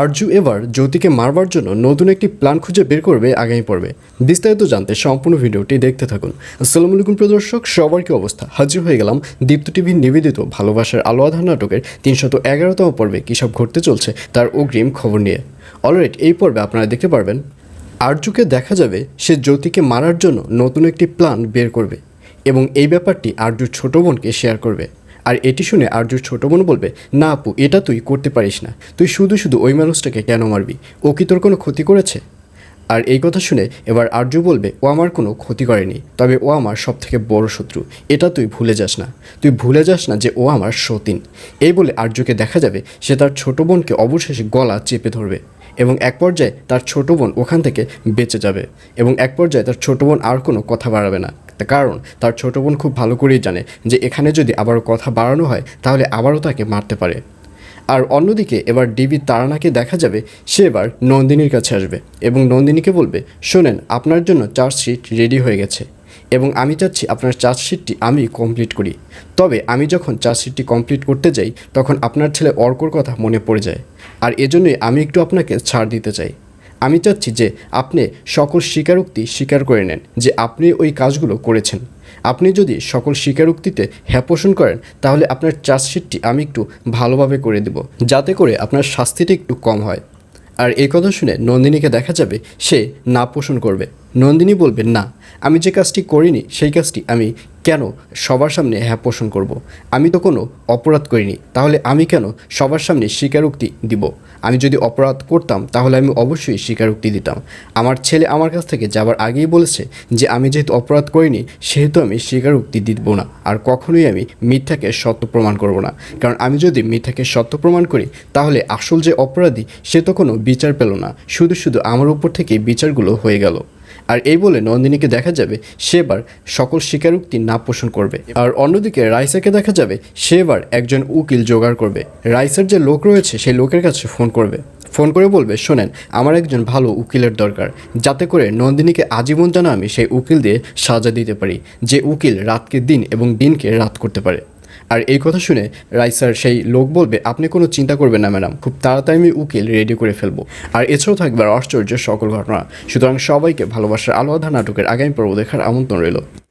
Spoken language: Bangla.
আরজু এবার জ্যোতিকে মারবার জন্য নতুন একটি প্ল্যান খুঁজে বের করবে আগামী পর্বে। বিস্তারিত জানতে সম্পূর্ণ ভিডিওটি দেখতে থাকুন। আসসালামু আলাইকুম প্রিয় দর্শক, সবার কি অবস্থা? হাজির হয়ে গেলাম দীপ্ত টিভির নিবেদিত ভালোবাসার আলো আঁধার নাটকের ৩১১তম পর্বে কী সব ঘটতে চলছে তার অগ্রিম খবর নিয়ে। অলরাইট, এই পর্বে আপনারা দেখতে পারবেন আরজুকে দেখা যাবে সে জ্যোতিকে মারার জন্য নতুন একটি প্ল্যান বের করবে এবং এই ব্যাপারটি আরজুর ছোটো বোনকে শেয়ার করবে। আর এটি শুনে আরজুর ছোটো বোন বলবে, না আপু, এটা তুই করতে পারিস না, তুই শুধু শুধু ওই মানুষটাকে কেন মারবি? ও কি তোর কোনো ক্ষতি করেছে? আর এই কথা শুনে এবার আরজু বলবে, ও আমার কোনো ক্ষতি করেনি, তবে ও আমার সবথেকে বড় শত্রু, এটা তুই ভুলে যাস না, তুই ভুলে যাস না যে ও আমার সতীন। এই বলে আরজুকে দেখা যাবে সে তার ছোটো বোনকে অবশেষে গলা চেপে ধরবে এবং এক পর্যায়ে তার ছোটো বোন ওখান থেকে বেঁচে যাবে এবং এক পর্যায়ে তার ছোটো বোন আর কোনো কথা বাড়াবে না, কারণ তার ছোটো বোন খুব ভালো করেই জানে যে এখানে যদি আবারও কথা বাড়ানো হয় তাহলে আবারও তাকে মারতে পারে। আর অন্যদিকে এবার ডিবি তারানাকে দেখা যাবে সে এবার নন্দিনীর কাছে আসবে এবং নন্দিনীকে বলবে, শোনেন, আপনার জন্য চার্জশিট রেডি হয়ে গেছে এবং আমি চাচ্ছি আপনার চার্জশিটটি আমি কমপ্লিট করি। তবে আমি যখন চার্জশিটটি কমপ্লিট করতে যাই তখন আপনার ছেলে অর্কর কথা মনে পড়ে যায়, আর এজন্যই আমি একটু আপনাকে ছাড় দিতে চাই। আমি চাচ্ছি যে আপনি সকল স্বীকারোক্তি স্বীকার করে নেন যে আপনি ওই কাজগুলো করেছেন। আপনি যদি সকল স্বীকারোক্তিতে হ্যাঁ পোষণ করেন তাহলে আপনার চার্জশিটটি আমি একটু ভালোভাবে করে দেব, যাতে করে আপনার শাস্তিটা একটু কম হয়। আর এই কথা শুনে নন্দিনীকে দেখা যাবে সে না পোষণ করবে। নন্দিনী বলবে, না, আমি যে কাজটি করিনি সেই কাজটি আমি কেন সবার সামনে হ্যাঁ পোষণ করব? আমি তো কোনো অপরাধ করিনি, তাহলে আমি কেন সবার সামনে স্বীকারোক্তি দিব? আমি যদি অপরাধ করতাম তাহলে আমি অবশ্যই স্বীকারোক্তি দিতাম। আমার ছেলে আমার কাছ থেকে যাবার আগেই বলেছে যে আমি যেহেতু অপরাধ করিনি সেহেতু আমি স্বীকারোক্তি দিব না, আর কখনোই আমি মিথ্যাকে সত্য প্রমাণ করব না। কারণ আমি যদি মিথ্যাকে সত্য প্রমাণ করি তাহলে আসল যে অপরাধী সে তো কোনো বিচার পেল না, শুধু শুধু আমার উপর থেকেই বিচারগুলো হয়ে গেল। আর এই বলে নন্দিনীকে দেখা যাবে সে এবার সকল স্বীকারোক্তি না পোষণ করবে। আর অন্যদিকে রাইসাকে দেখা যাবে সে এবার একজন উকিল জোগাড় করবে। রাইসার যে লোক রয়েছে সেই লোকের কাছে ফোন করে বলবে, শোনেন, আমার একজন ভালো উকিলের দরকার, যাতে করে নন্দিনীকে আজীবন যেন আমি সেই উকিল দিয়ে সাজা দিতে পারি, যে উকিল রাতকে দিন এবং দিনকে রাত করতে পারে। আর এই কথা শুনে রাইসার সেই লোক বলবে, আপনি কোনো চিন্তা করবেন না ম্যাডাম, খুব তাড়াতাড়ি আমি উকিল রেডি করে ফেলবো। আর এছাড়াও থাকবে আশ্চর্যের সকল ঘটনা। সুতরাং সবাইকে ভালোবাসার আলো আঁধার নাটকের আগামী পর্ব দেখার আমন্ত্রণ রইল।